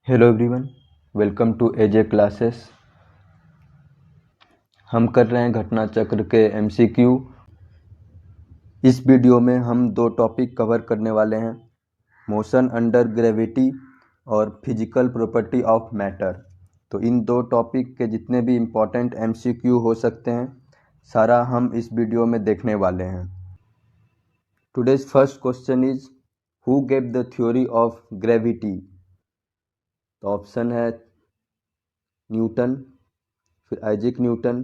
Hello everyone, welcome to AJ classes. हम कर रहे हैं घटना चक्र के एमसीक्यू। इस वीडियो में हम दो टॉपिक कवर करने वाले हैं, मोशन अंडर ग्रेविटी और फिजिकल प्रॉपर्टी ऑफ मैटर। तो इन दो टॉपिक के जितने भी इम्पोर्टेंट एमसीक्यू हो सकते हैं सारा हम इस वीडियो में देखने वाले हैं। Today's first question is who gave the theory of gravity. तो ऑप्शन है न्यूटन, फिर आइजैक न्यूटन,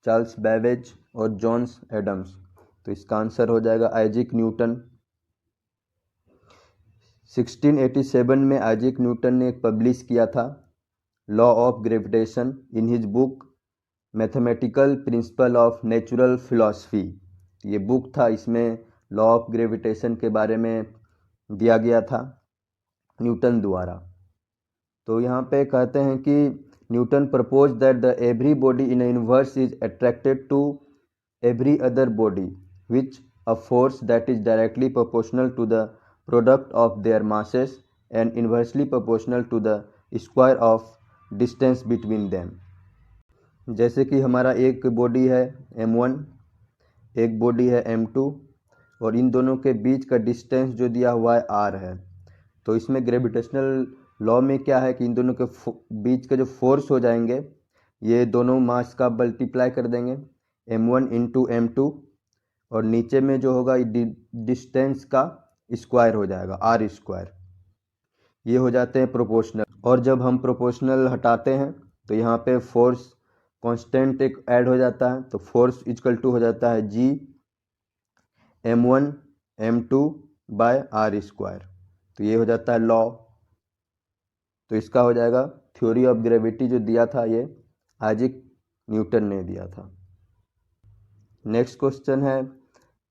चार्ल्स बैबेज और जॉन्स एडम्स। तो इसका आंसर हो जाएगा आइजैक न्यूटन। 1687 में आइजैक न्यूटन ने पब्लिश किया था law of gravitation in his book mathematical principle of natural philosophy. ये बुक था, इसमें लॉ ऑफ ग्रेविटेशन के बारे में दिया गया था न्यूटन द्वारा। तो यहाँ पे कहते हैं कि Newton proposed that the every body in a universe is attracted to every other body which a force that is directly proportional to the product of their masses and inversely proportional to the square of distance between them। जैसे कि हमारा एक body है m1, एक body है m2 और इन दोनों के बीच का डिस्टेंस जो दिया हुआ है r है। तो इसमें ग्रेविटेशनल लॉ में क्या है कि इन दोनों के बीच के जो फोर्स हो जाएंगे ये दोनों मास का मल्टीप्लाई कर देंगे m1 इंटू m2 और नीचे में जो होगा डिस्टेंस का स्क्वायर हो जाएगा r स्क्वायर। ये हो जाते हैं प्रोपोर्शनल। और जब हम प्रोपोर्शनल हटाते हैं तो यहाँ पे फोर्स कांस्टेंट एक ऐड हो जाता है, तो फोर्स इक्वल टू हो जाता है g m1 m2 bye r square. तो ये हो जाता है लॉ। तो इसका हो जाएगा थ्योरी ऑफ ग्रेविटी जो दिया था ये आइजैक न्यूटन ने दिया था। नेक्स्ट क्वेश्चन है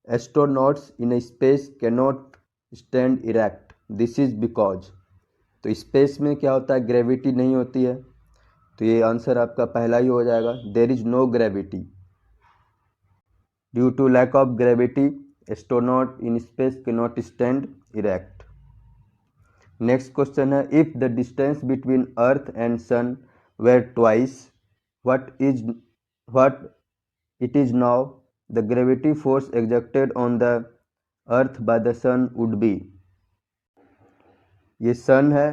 astronauts in space can not stand erect, this is because. तो स्पेस में क्या होता है, ग्रेविटी नहीं होती है। तो ये आंसर आपका पहला ही हो जाएगा, there is no gravity. Due to lack of gravity astronaut in space can not stand erect. Next question है if the distance between earth and sun were twice what it is now the gravity force exerted on the earth by the sun would be. ये sun है,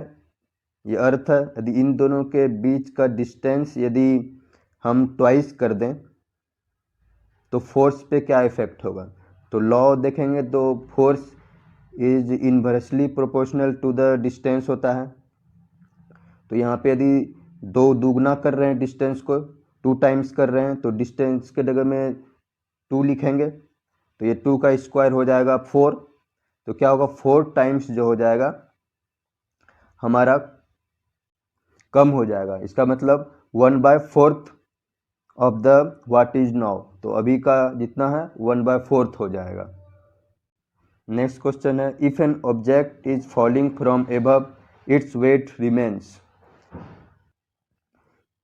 ये earth है, यदि इन दोनों के बीच का distance यदि हम ट्वाइस कर दें तो फोर्स पे क्या इफेक्ट होगा। तो लॉ देखेंगे तो force is inversely proportional to the distance होता है। तो यहाँ पे यदि दो दुगना कर रहे हैं डिस्टेंस को, 2 टाइम्स कर रहे हैं तो डिस्टेंस के जगह में 2 लिखेंगे तो ये 2 का स्क्वायर हो जाएगा 4। तो क्या होगा 4 टाइम्स जो हो जाएगा हमारा कम हो जाएगा। इसका मतलब 1/4 of the what is now. तो अभी का जितना है 1/4 हो जाएगा। नेक्स्ट क्वेश्चन है if an object is falling from above its weight remains.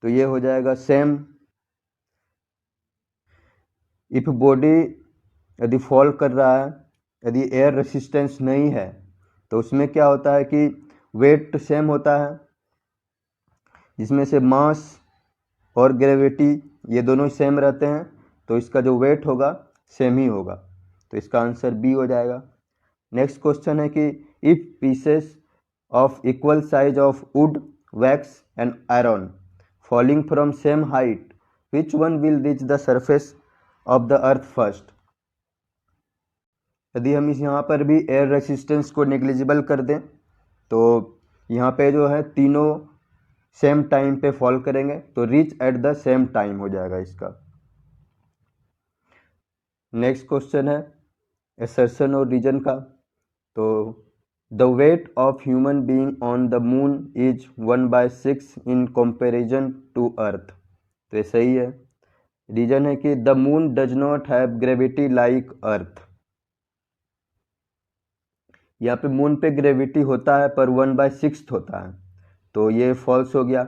तो ये हो जाएगा सेम। इफ बॉडी यदि फॉल कर रहा है, यदि एयर रेसिस्टेंस नहीं है तो उसमें क्या होता है कि वेट सेम होता है, जिसमें से मास और ग्रेविटी ये दोनों सेम रहते हैं। तो इसका जो वेट होगा सेम ही होगा। तो इसका आंसर बी हो जाएगा। नेक्स्ट क्वेश्चन है कि if pieces of equal size of would wax and iron falling from same height which one will reach the surface of the earth first. यदि हम इस यहाँ पर भी एयर रेसिस्टेंस को नेग्लिजिबल कर दें तो यहाँ पे जो है तीनों सेम टाइम पे फॉल करेंगे तो reach at the same time हो जाएगा इसका। नेक्स्ट क्वेश्चन है असर्शन और रीजन का। तो the weight of human being on the moon is 1/6 in comparison to earth. तो ये सही है। रीजन है कि the moon does not have gravity like earth. यहाँ पे मून पे ग्रेविटी होता है पर 1/6 होता है, तो ये फॉल्स हो गया।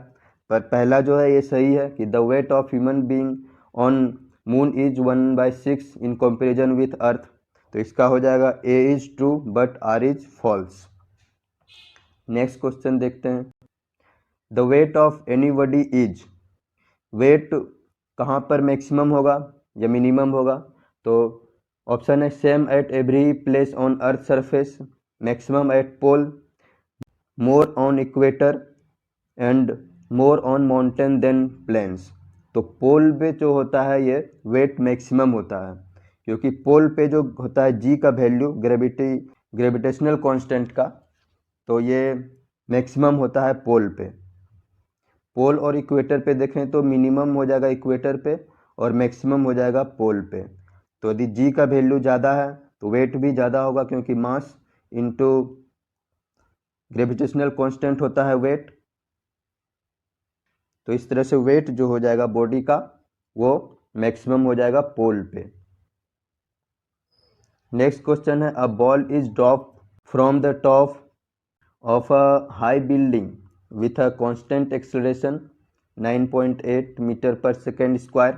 पर पहला जो है ये सही है कि the weight of human being on moon is 1/6 in comparison with earth. तो इसका हो जाएगा A is true but R is false. Next question देखते हैं the weight of anybody is, weight कहाँ पर मैक्सिमम होगा या मिनिमम होगा? तो ऑप्शन है same at every place on earth surface, maximum at pole, more on equator and more on mountain then plains. तो पोल पे जो होता है ये वेट मैक्सिमम होता है, क्योंकि पोल पे जो होता है जी का वैल्यू ग्रेविटेशनल कांस्टेंट का, तो ये मैक्सिमम होता है पोल पे। पोल और इक्वेटर पे देखें तो मिनिमम हो जाएगा इक्वेटर पे और मैक्सिमम हो जाएगा पोल पे। तो यदि जी का वैल्यू ज़्यादा है तो वेट भी ज़्यादा होगा, क्योंकि मास इनटू ग्रेविटेशनल कांस्टेंट होता है वेट। तो इस तरह से वेट जो हो जाएगा बॉडी का वो मैक्सिमम हो जाएगा पोल पे। नेक्स्ट क्वेश्चन है, a ball is drop from the top of a high building with a constant acceleration 9.8 meter per second square.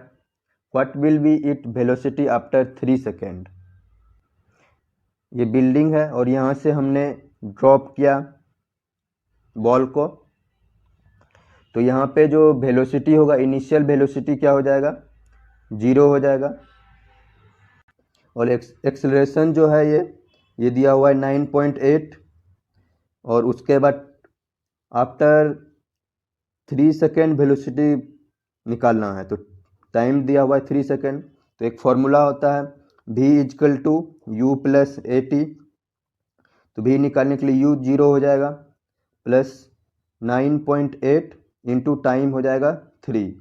What will be its velocity after 3 second? ये बिल्डिंग है और यहाँ से हमने ड्रॉप किया बॉल को, तो यहाँ पे जो वेलोसिटी होगा, इनिशियल वेलोसिटी क्या हो जाएगा? 0 हो जाएगा। और एक्सेलरेशन जो है ये दिया हुआ है 9.8, और उसके बाद आफ्टर 3 सेकेंड वेलोसिटी निकालना है, तो टाइम दिया हुआ है 3 सेकेंड। तो एक फॉर्मूला होता है v is equal to u plus a t. तो v निकालने के लिए u 0 हो जाएगा प्लस 9.8 इंटू टाइम हो जाएगा 3।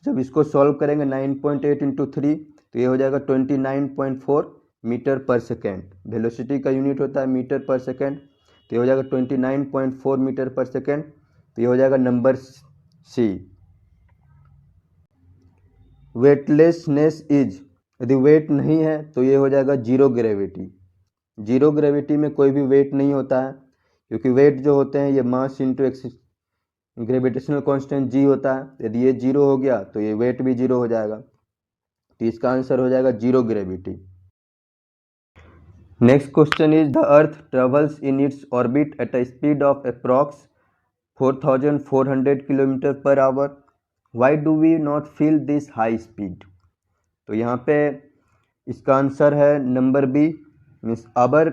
जब इसको सॉल्व करेंगे 9.8 इंटू 3 तो ये हो जाएगा 29.4 मीटर पर सेकेंड। वेलोसिटी का यूनिट होता है मीटर पर सेकेंड, तो ये हो जाएगा 29.4 मीटर पर सेकेंड। तो ये हो जाएगा नंबर सी। वेटलेसनेस इज, यदि वेट नहीं है तो ये हो जाएगा जीरो ग्रेविटी। जीरो ग्रेविटी में कोई भी वेट नहीं होता है, क्योंकि वेट जो होते हैं ये मास इंटू ग्रेविटेशनल कांस्टेंट जी होता है। यदि ये जीरो हो गया तो ये वेट भी जीरो हो जाएगा, तो इसका आंसर हो जाएगा zero gravity. Next question is, the earth travels in its orbit at a speed of approx 4400 kilometre per hour. Why do we not feel this high speed? तो यहाँ पे इसका आंसर है number B, means our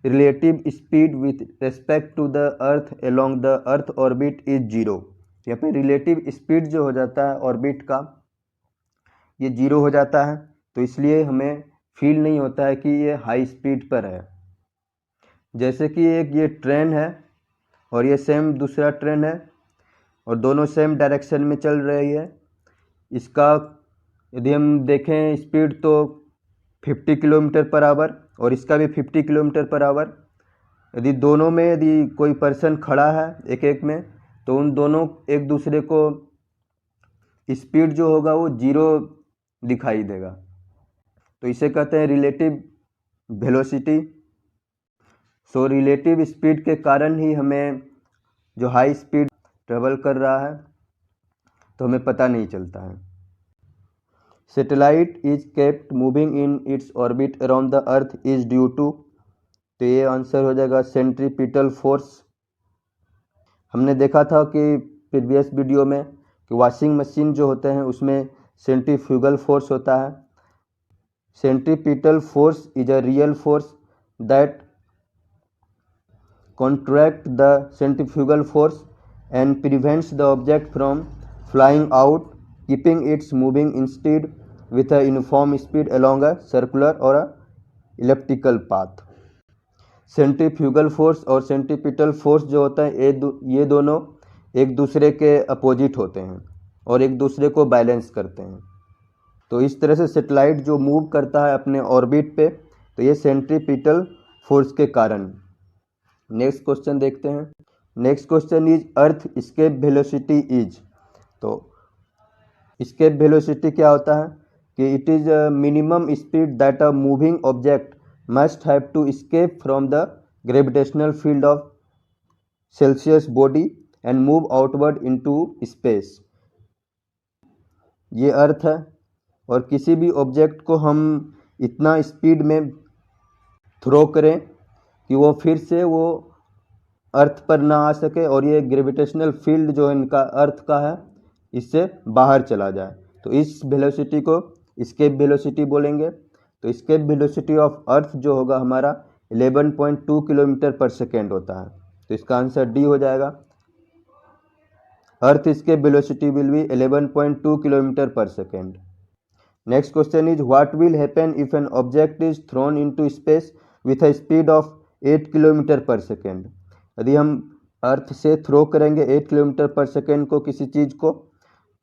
relative speed with respect to the earth along the earth orbit is zero. यहाँ पे relative speed जो हो जाता है ऑर्बिट का ये जीरो हो जाता है, तो इसलिए हमें फील नहीं होता है कि ये हाई स्पीड पर है। जैसे कि एक ये ट्रेन है और ये सेम दूसरा ट्रेन है और दोनों सेम डायरेक्शन में चल रही है। इसका यदि हम देखें स्पीड तो 50 किलोमीटर पर आवर और इसका भी 50 किलोमीटर पर आवर। यदि दोनों में यदि कोई पर्सन खड़ा है एक एक में, तो उन दोनों एक दूसरे को स्पीड जो होगा वो जीरो दिखाई देगा। तो इसे कहते हैं relative velocity. So relative speed के कारण ही हमें जो हाई स्पीड ट्रेवल कर रहा है तो हमें पता नहीं चलता है। Satellite is kept moving in its orbit around the earth is due to, तो ये आंसर हो जाएगा सेंट्रीपिटल फोर्स। हमने देखा था कि प्रीवियस वीडियो में कि वॉशिंग मशीन जो होते हैं उसमें सेंट्रीफ्यूगल फोर्स होता है। Centripetal force is a real force that contract the centrifugal force and prevents the object from flying out, keeping it moving instead with a uniform speed along a circular or a elliptical path. Centrifugal force और centripetal force जो होता है ये दोनों एक दूसरे के opposite होते हैं और एक दूसरे को बैलेंस करते हैं। तो इस तरह से सैटेलाइट जो मूव करता है अपने ऑर्बिट पे, तो ये सेंट्रीपिटल फोर्स के कारण। नेक्स्ट क्वेश्चन देखते हैं। Next question is, earth escape velocity is, तो एस्केप वेलोसिटी क्या होता है कि it is a minimum speed that a moving object must have to escape from the gravitational field of celsius body and move outward into space. ये earth है और किसी भी ऑब्जेक्ट को हम इतना स्पीड में थ्रो करें कि वो फिर से वो अर्थ पर ना आ सके और ये ग्रेविटेशनल फील्ड जो है इनका अर्थ का है इससे बाहर चला जाए। तो इस वेलोसिटी को एस्केप वेलोसिटी बोलेंगे। तो एस्केप वेलोसिटी ऑफ अर्थ जो होगा हमारा 11.2 किलोमीटर पर सेकेंड होता है। तो इसका आंसर डी हो जाएगा। Earth escape velocity will be 11.2 kilometre per second. Next question is what will happen if an object is thrown into space with a speed of 8 kilometre per second. यदि हम अर्थ से throw करेंगे 8 kilometre per second को किसी चीज़ को,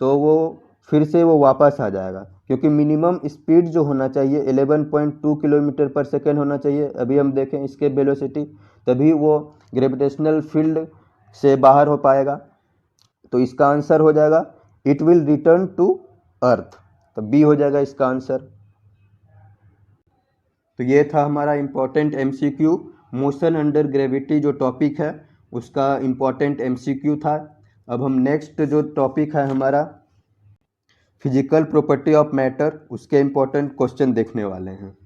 तो वो फिर से वो वापस आ जाएगा, क्योंकि मिनिमम स्पीड जो होना चाहिए 11.2 किलोमीटर पर सेकेंड होना चाहिए। अभी हम देखें इसके वेलोसिटी, तभी वो ग्रेविटेशनल फील्ड से बाहर हो पाएगा। तो इसका आंसर हो जाएगा it will return to earth. तो बी हो जाएगा इसका आंसर। तो ये था हमारा important MCQ, motion under gravity जो टॉपिक है उसका इम्पोर्टेंट एमसीक्यू था। अब हम नेक्स्ट जो टॉपिक है हमारा फिजिकल प्रॉपर्टी ऑफ मैटर, उसके इम्पोर्टेंट क्वेश्चन देखने वाले हैं।